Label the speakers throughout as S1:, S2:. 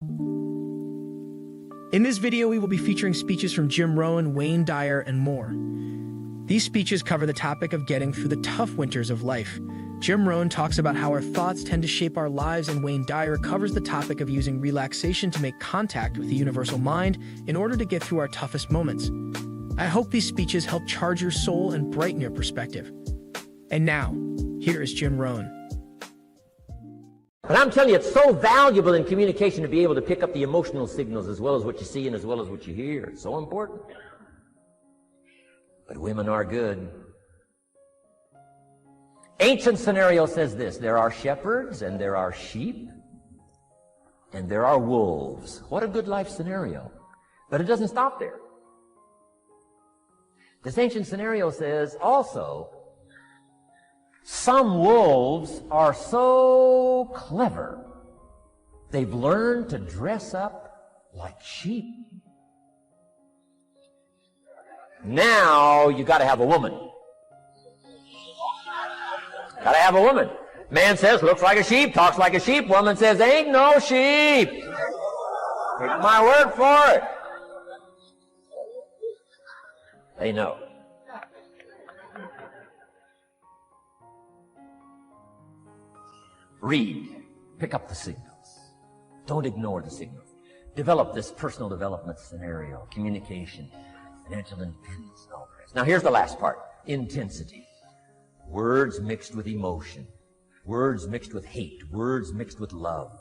S1: In this video, we will be featuring speeches from Jim Rohn, Wayne Dyer, and more. These speeches cover the topic of getting through the tough winters of life. Jim Rohn talks about how our thoughts tend to shape our lives, and Wayne Dyer covers the topic of using relaxation to make contact with the universal mind in order to get through our toughest moments. I hope these speeches help charge your soul and brighten your perspective. And now, here is Jim Rohn.
S2: But I'm telling you, it's so valuable in communication to be able to pick up the emotional signals as well as what you see and as well as what you hear. It's so important. But women are good. Ancient scenario says this: there are shepherds and there are sheep and there are wolves. What a good life scenario. But it doesn't stop there. This ancient scenario says also, some wolves are so clever, they've learned to dress up like sheep. Now you got to have a woman. Got to have a woman. Man says, looks like a sheep, talks like a sheep. Woman says, ain't no sheep. Take my word for it. They know. Read. Pick up the signals. Don't ignore the signals. Develop this personal development scenario, communication, financial independence, and all the rest. Now here's the last part. Intensity. Words mixed with emotion. Words mixed with hate. Words mixed with love.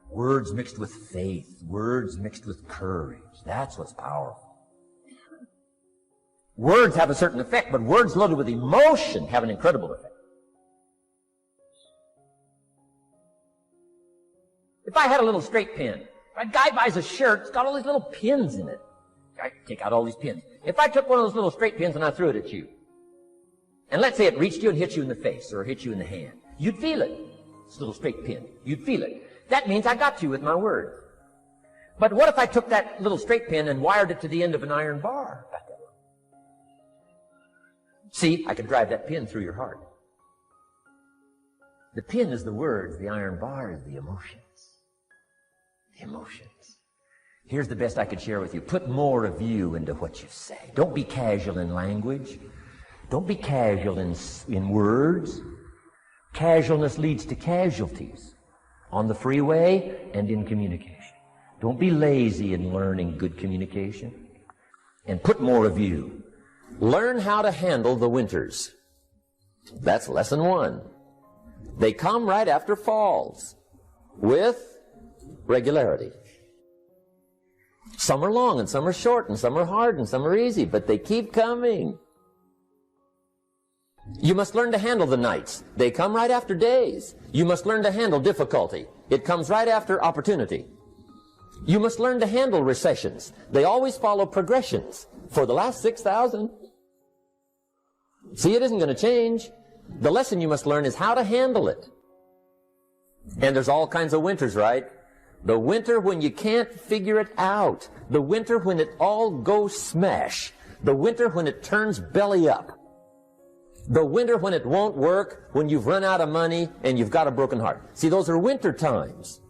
S2: Words mixed with faith. Words mixed with courage. That's what's powerful. Words have a certain effect, but words loaded with emotion have an incredible effect. If I had a little straight pin, a guy buys a shirt, it's got all these little pins in it. I take out all these pins. If I took one of those little straight pins and I threw it at you, and let's say it reached you and hit you in the face or hit you in the hand, you'd feel it. It's a little straight pin. You'd feel it. That means I got you with my word. But what if I took that little straight pin and wired it to the end of an iron bar? See, I could drive that pin through your heart. The pin is the words, the iron bar is the emotions. The emotions. Here's the best I could share with you. Put more of you into what you say. Don't be casual in language. Don't be casual in words. Casualness leads to casualties on the freeway and in communication. Don't be lazy in learning good communication. And put more of you. Learn how to handle the winters. That's lesson 1. They come right after falls with regularity. Some are long and some are short and some are hard and some are easy, but they keep coming. You must learn to handle the nights. They come right after days. You must learn to handle difficulty. It comes right after opportunity. You must learn to handle recessions. They always follow progressions. For the last 6,000. See, it isn't going to change. The lesson you must learn is how to handle it. And there's all kinds of winters, right? The winter when you can't figure it out. The winter when it all goes smash. The winter when it turns belly up. The winter when it won't work, when you've run out of money and you've got a broken heart. See, those are winter times.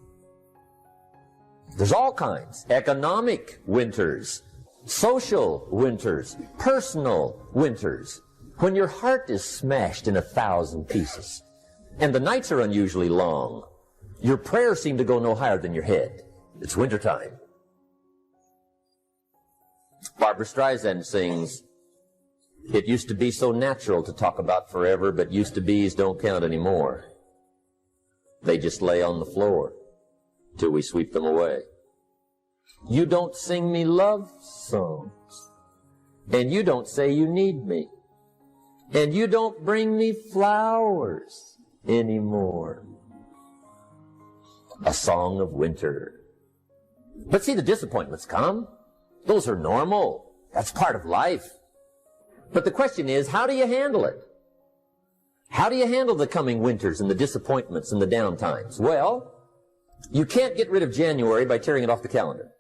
S2: There's all kinds. Economic winters, social winters, personal winters. When your heart is smashed in 1,000 pieces and the nights are unusually long, your prayers seem to go no higher than your head. It's wintertime. Barbra Streisand sings, "It used to be so natural to talk about forever, but used to be's don't count anymore. They just lay on the floor till we sweep them away. You don't sing me love songs, and you don't say you need me, and you don't bring me flowers anymore." A song of winter. But see, the disappointments come. Those are normal. That's part of life. But the question is, how do you handle it? How do you handle the coming winters and the disappointments and the downtimes? Well, you can't get rid of January by tearing it off the calendar.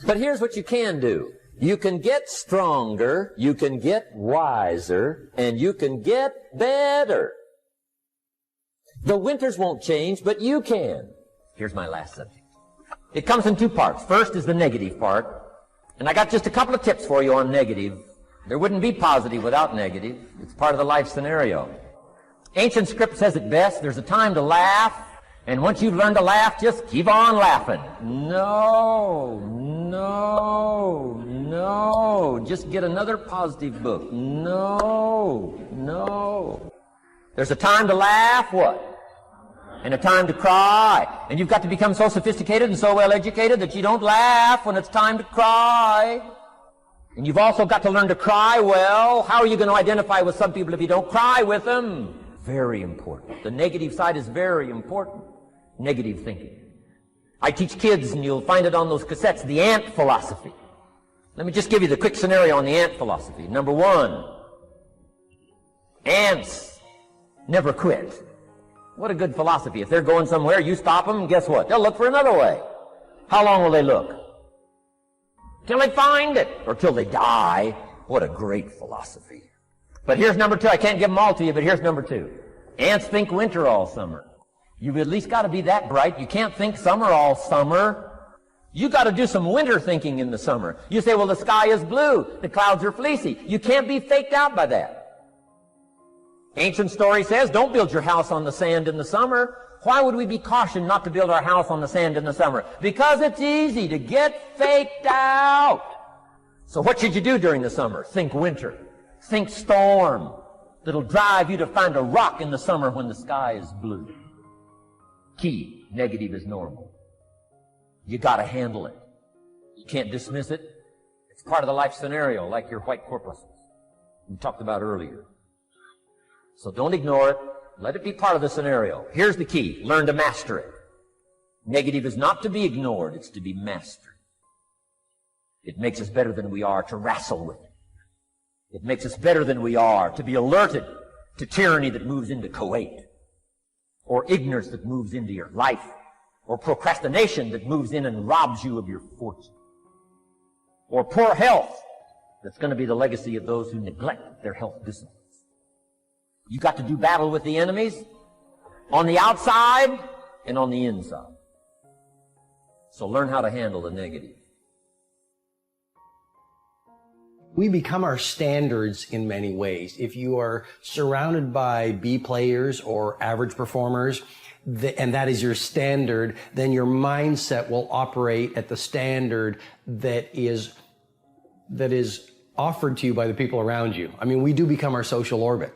S2: But here's what you can do. You can get stronger, you can get wiser, and you can get better. The winters won't change, but you can. Here's my last subject. It comes in two parts. First is the negative part. And I got just a couple of tips for you on negative. There wouldn't be positive without negative. It's part of the life scenario. Ancient script says it best. There's a time to laugh. And once you've learned to laugh, just keep on laughing. No. Just get another positive book. No. There's a time to laugh, what? And a time to cry. And you've got to become so sophisticated and so well educated that you don't laugh when it's time to cry. And you've also got to learn to cry well. How are you going to identify with some people if you don't cry with them? Very important. The negative side is very important. Negative thinking. I teach kids, and you'll find it on those cassettes, the ant philosophy. Let me just give you the quick scenario on the ant philosophy. Number one, ants never quit. What a good philosophy. If they're going somewhere, you stop them, and guess what? They'll look for another way. How long will they look? Till they find it, or till they die. What a great philosophy. But here's number two. I can't give them all to you, but here's number two. Ants think winter all summer. You've at least got to be that bright. You can't think summer all summer. You got to do some winter thinking in the summer. You say, well, the sky is blue. The clouds are fleecy. You can't be faked out by that. Ancient story says, don't build your house on the sand in the summer. Why would we be cautioned not to build our house on the sand in the summer? Because it's easy to get faked out. So what should you do during the summer? Think winter. Think storm. That'll drive you to find a rock in the summer when the sky is blue. Key, negative is normal. You got to handle it. You can't dismiss it. It's part of the life scenario, like your white corpuscles we talked about earlier. So don't ignore it. Let it be part of the scenario. Here's the key. Learn to master it. Negative is not to be ignored. It's to be mastered. It makes us better than we are to wrestle with it. It makes us better than we are to be alerted to tyranny that moves into Kuwait, or ignorance that moves into your life, or procrastination that moves in and robs you of your fortune, or poor health that's going to be the legacy of those who neglect their health disciplines. You got to do battle with the enemies on the outside and on the inside. So learn how to handle the negative.
S3: We become our standards in many ways. If you are surrounded by B players or average performers, and that is your standard, then your mindset will operate at the standard that is offered to you by the people around you. I mean, we do become our social orbit.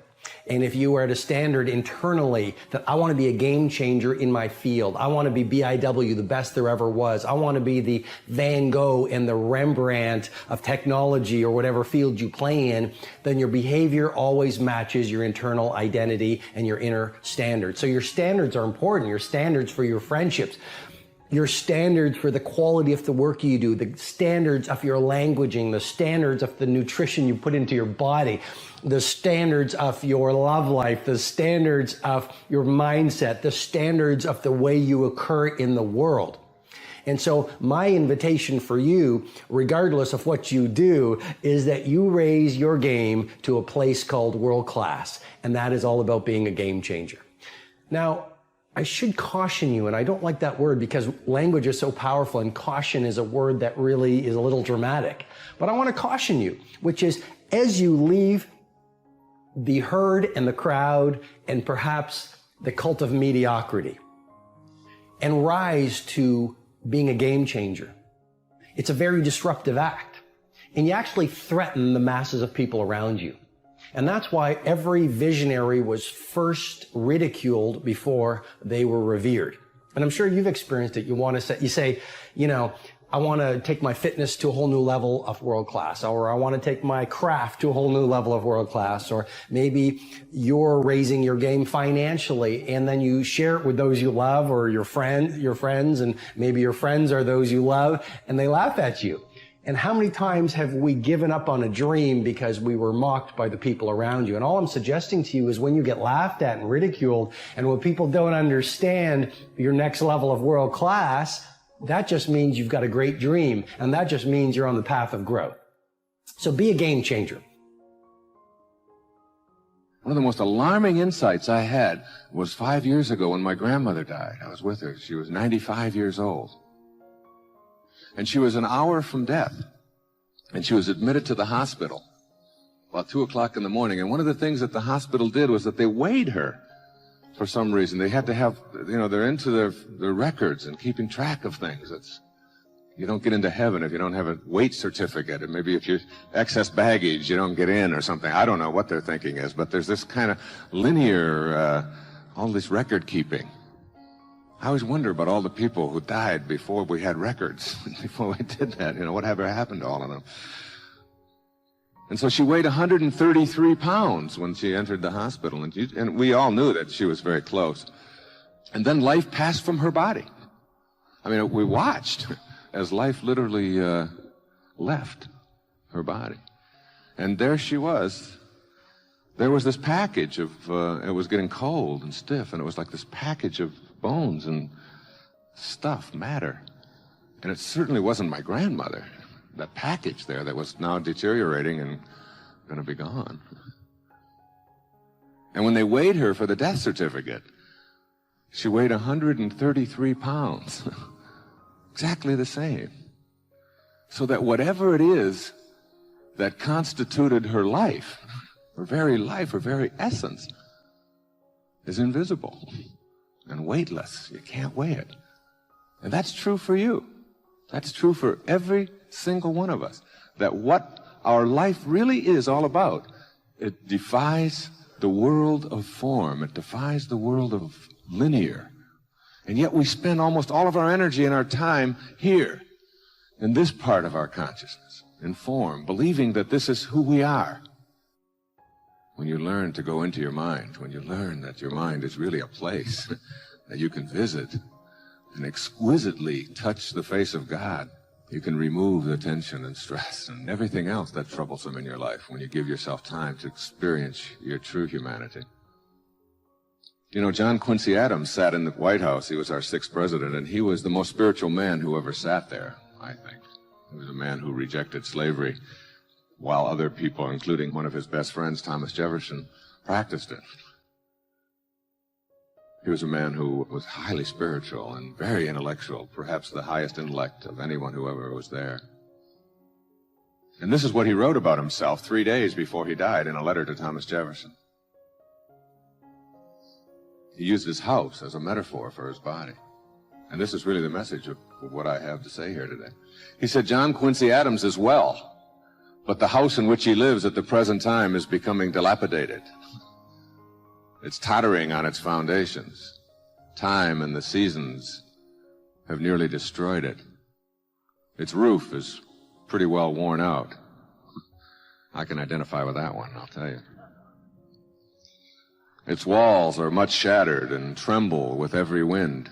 S3: And if you are at a standard internally that I want to be a game changer in my field, I want to be BIW, the best there ever was, I want to be the Van Gogh and the Rembrandt of technology or whatever field you play in, then your behavior always matches your internal identity and your inner standards. So your standards are important, your standards for your friendships, your standards for the quality of the work you do, the standards of your languaging, the standards of the nutrition you put into your body, the standards of your love life, the standards of your mindset, the standards of the way you occur in the world. And so my invitation for you, regardless of what you do, is that you raise your game to a place called world class. And that is all about being a game changer. Now, I should caution you, and I don't like that word because language is so powerful, and caution is a word that really is a little dramatic. But I want to caution you, which is as you leave the herd and the crowd and perhaps the cult of mediocrity and rise to being a game changer, it's a very disruptive act. And you actually threaten the masses of people around you. And that's why every visionary was first ridiculed before they were revered. And I'm sure you've experienced it. You say, you know, I want to take my fitness to a whole new level of world class, or I want to take my craft to a whole new level of world class, or maybe you're raising your game financially and then you share it with those you love or your friends, and maybe your friends are those you love and they laugh at you. And how many times have we given up on a dream because we were mocked by the people around you? And all I'm suggesting to you is when you get laughed at and ridiculed, and when people don't understand your next level of world class, that just means you've got a great dream, and that just means you're on the path of growth. So be a game changer.
S4: One of the most alarming insights I had was 5 years ago when my grandmother died. I was with her. She was 95 years old. And she was an hour from death. And she was admitted to the hospital about 2 o'clock in the morning. And one of the things that the hospital did was that they weighed her for some reason. They had to have, they're into their records and keeping track of things. You don't get into heaven if you don't have a weight certificate. And maybe if you're excess baggage, you don't get in or something. I don't know what their thinking is, but there's this kind of linear, all this record keeping. I always wonder about all the people who died before we had records, before we did that. Whatever happened to all of them. And so she weighed 133 pounds when she entered the hospital. And we all knew that she was very close. And then life passed from her body. I mean, we watched as life literally left her body. And there she was. There was this package of, it was getting cold and stiff, and it was like this package of bones and stuff, matter. And it certainly wasn't my grandmother. That package there that was now deteriorating and going to be gone. And when they weighed her for the death certificate, she weighed 133 pounds. Exactly the same. So that whatever it is that constituted her life, her very essence, is invisible and weightless. You can't weigh it. And that's true for you. That's true for every single one of us. That what our life really is all about, it defies the world of form. It defies the world of linear. And yet we spend almost all of our energy and our time here, in this part of our consciousness, in form, believing that this is who we are. When you learn to go into your mind, when you learn that your mind is really a place that you can visit and exquisitely touch the face of God, you can remove the tension and stress and everything else that's troublesome in your life when you give yourself time to experience your true humanity. John Quincy Adams sat in the White House. He was our 6th president, and he was the most spiritual man who ever sat there, I think. He was a man who rejected slavery while other people, including one of his best friends, Thomas Jefferson, practiced it. He was a man who was highly spiritual and very intellectual, perhaps the highest intellect of anyone who ever was there. And this is what he wrote about himself 3 days before he died in a letter to Thomas Jefferson. He used his house as a metaphor for his body. And this is really the message of what I have to say here today. He said, John Quincy Adams is well, but the house in which he lives at the present time is becoming dilapidated. It's tottering on its foundations. Time and the seasons have nearly destroyed it. Its roof is pretty well worn out. I can identify with that one, I'll tell you. Its walls are much shattered and tremble with every wind.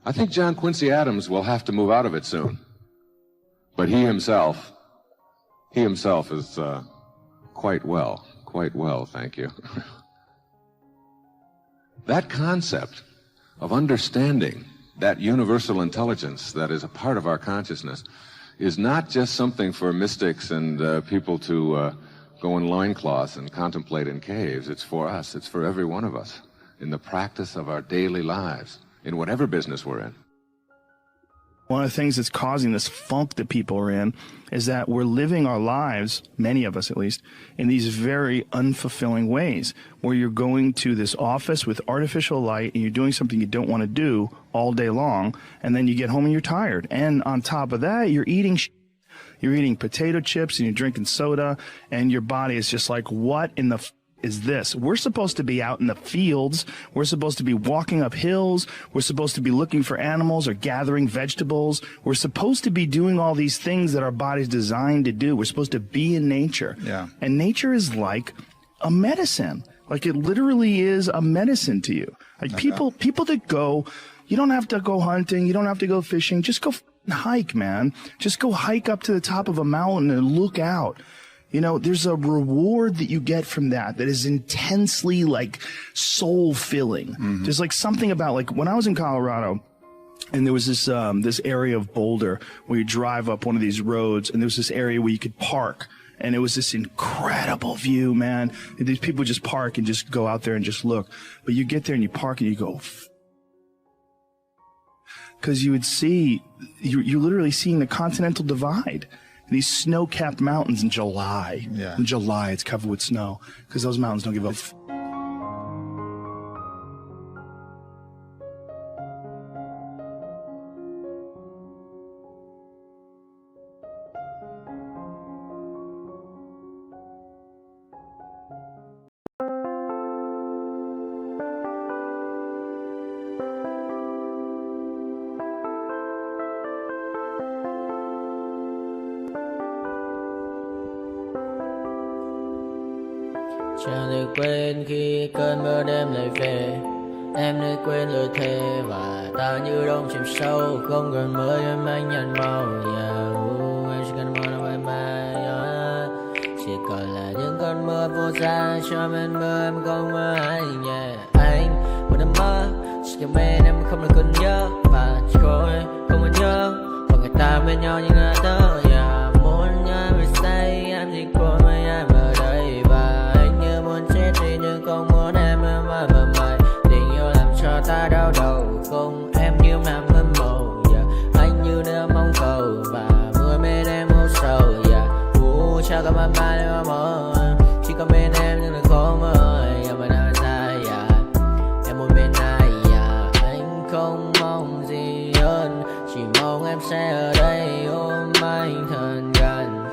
S4: I think John Quincy Adams will have to move out of it soon. But he himself is quite well, thank you. That concept of understanding that universal intelligence that is a part of our consciousness is not just something for mystics and people to go in loincloths and contemplate in caves. It's for us. It's for every one of us in the practice of our daily lives, in whatever business we're in.
S5: One of the things that's causing this funk that people are in is that we're living our lives, many of us at least, in these very unfulfilling ways, where you're going to this office with artificial light and you're doing something you don't want to do all day long, and then you get home and you're tired. And on top of that, you're eating potato chips and you're drinking soda, and your body is just like, what in the is this? We're supposed to be out in the fields. We're supposed to be walking up hills. We're supposed to be looking for animals or gathering vegetables. We're supposed to be doing all these things that our body's designed to do. We're supposed to be in nature.
S6: Yeah.
S5: And nature is like a medicine. Like it literally is a medicine to you. Like people that go, you don't have to go hunting. You don't have to go fishing. Just go hike, man. Just go hike up to the top of a mountain and look out. You know, there's a reward that you get from that is intensely like soul filling. Mm-hmm. There's like something about, like when I was in Colorado and there was this area of Boulder where you drive up one of these roads and there was this area where you could park And it was this incredible view, man. These people just park and just go out there and just look. But you get there and you park and you go, because you would see, you're literally seeing the Continental Divide. These snow-capped mountains in July.
S6: Yeah.
S5: In July, it's covered with snow because those mountains don't give a
S7: Chẳng thể quên khi cơn mưa đêm lại về. Em nơi quên lời thề và ta như đông chìm sâu. Không còn mới em anh nhận màu. Em chỉ cần mơ đâu em bay. Chỉ còn là những cơn mưa vô giá. Cho men mưa em không mơ anh. Anh một đêm mơ. Chỉ cần bên em không được cơn nhớ. Và chỉ có em không muốn nhớ. Và người ta bên nhau như ngã tớ. Muốn nhớ về say em chỉ có mấy em ở đây. Và anh như muốn chết đi nhưng không muốn em mơ mày. Tình yêu làm cho ta đau đầu. Không em như mà mơ màu. Anh như đứa mong cầu. Và mưa bên em u sầu. Chào các bạn ba đêm mơ. Chỉ có bên em nhưng là khó mơ. Mà đã ra em muốn bên ai. Anh không mong gì hơn. Chỉ mong em sẽ ở đây ôm anh thật gần.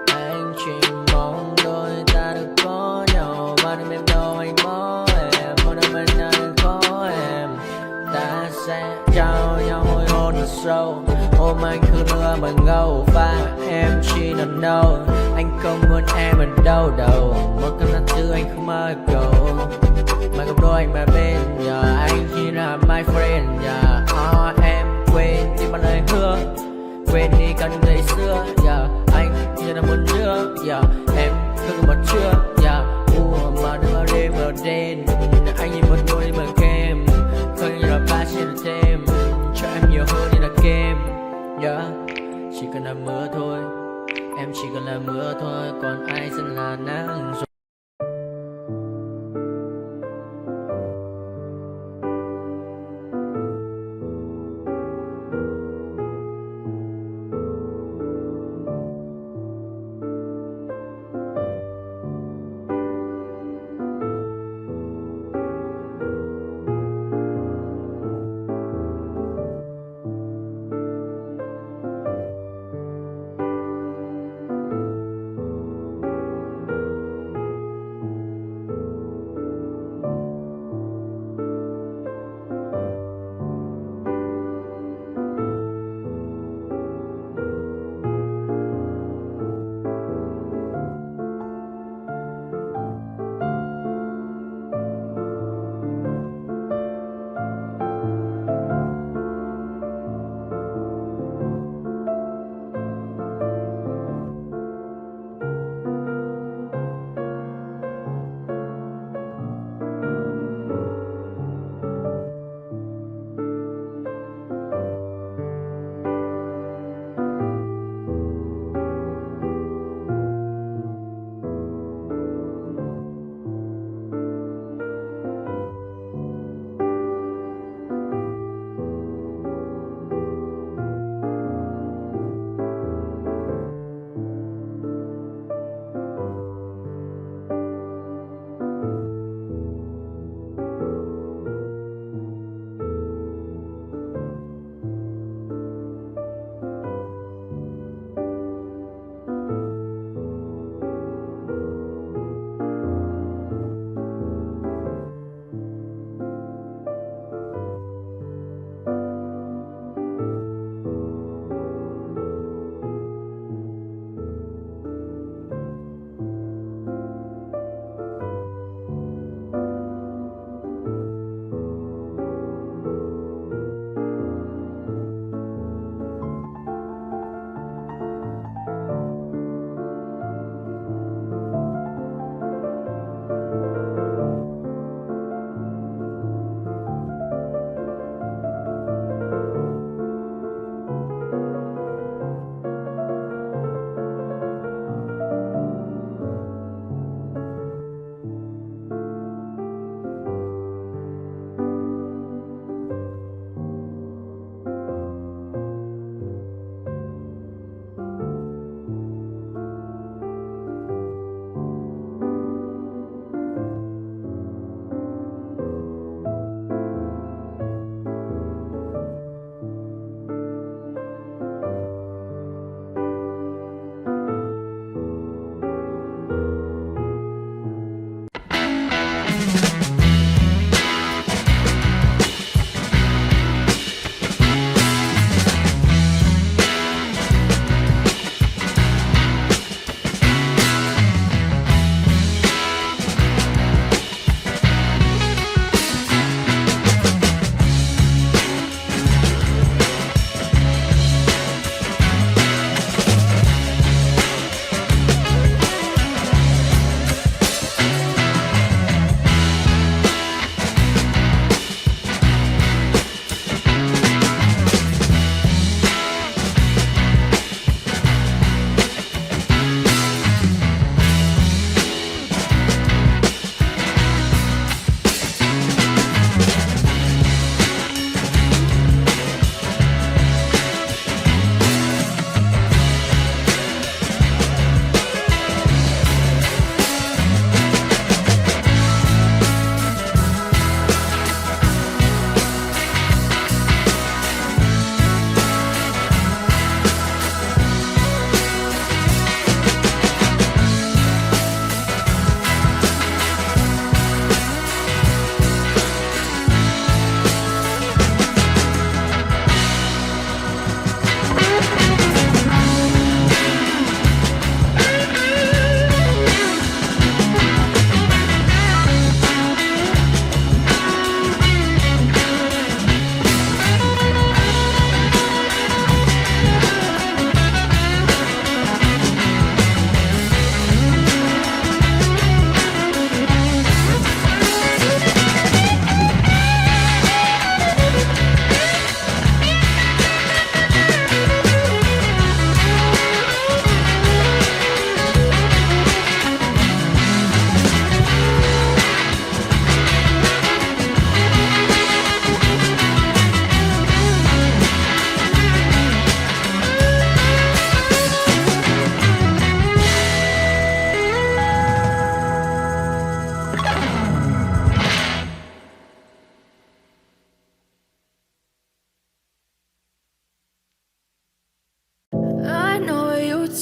S7: Anh chỉ mong đôi ta được có nhau. Mà đừng em đâu anh có em. Một đêm bên anh có em. Ta sẽ trao nhau môi hôn thật sâu. Ôm anh cứ nữa bằng gâu. Và em chỉ nằm đâu. Anh không muốn em ở đâu đâu. Một cơn nắng thứ anh không mơ cầu. Mà không đôi anh mà bên giờ. Anh chỉ là my friend. Em quên đi bao lời hứa. Quên đi cả những ngày xưa. Anh như là một đứa. Em cứ một chưa. Mà đêm đêm ở đêm. Anh như một đôi mà kem. Không như là ba trên thêm. Cho em nhiều hơn như là kem. Chỉ cần là mưa thôi. Em chỉ cần là mưa thôi. Còn ai sẽ là nắng rồi.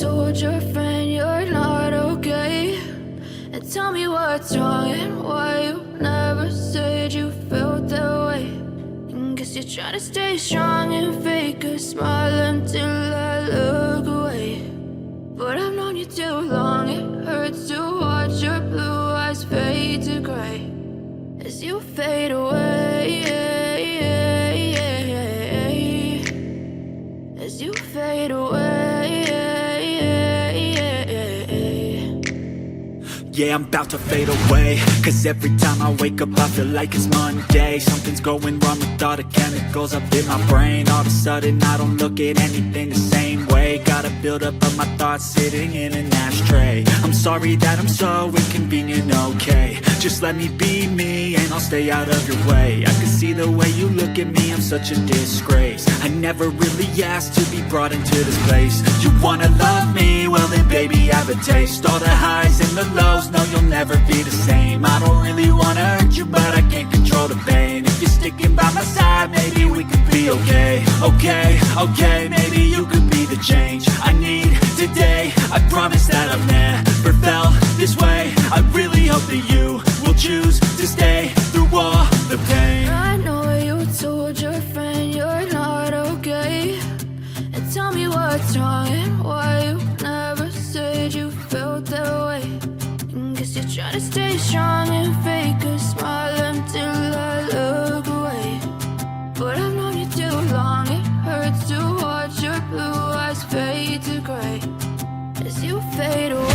S6: told your friend you're not okay? And tell me what's wrong and why you never said you felt that way. And guess you're trying to stay strong and fake a smile until I look away. But I've known you too long, it hurts to watch your blue eyes fade to gray as you fade away, as you fade away.
S8: Yeah, I'm about to fade away, cause every time I wake up I feel like it's Monday. Something's going wrong with all the chemicals up in my brain. All of a sudden I don't look at anything the same way. Gotta build up of my thoughts sitting in an ashtray. I'm sorry that I'm so inconvenient, okay? Just let me be me and I'll stay out of your way. I can see the way you look at me, I'm such a disgrace. I never really asked to be brought into this place. You wanna love me? Well then baby have a taste. All the highs and the lows, no you'll never be the same. I don't really wanna hurt you but I can't control the pain. If you're sticking by my side maybe we could be okay. Okay, maybe you could be the change I need today. I promise that I've never felt this way. I really hope that you will choose to stay through all the pain.
S6: I know you told your friend you're not okay. And tell me what's wrong and why you never said you felt that way. And guess you're trying to stay strong and fake a smile until I look away. But I've known you too long, it hurts to watch your blue eyes fade to gray as you fade away.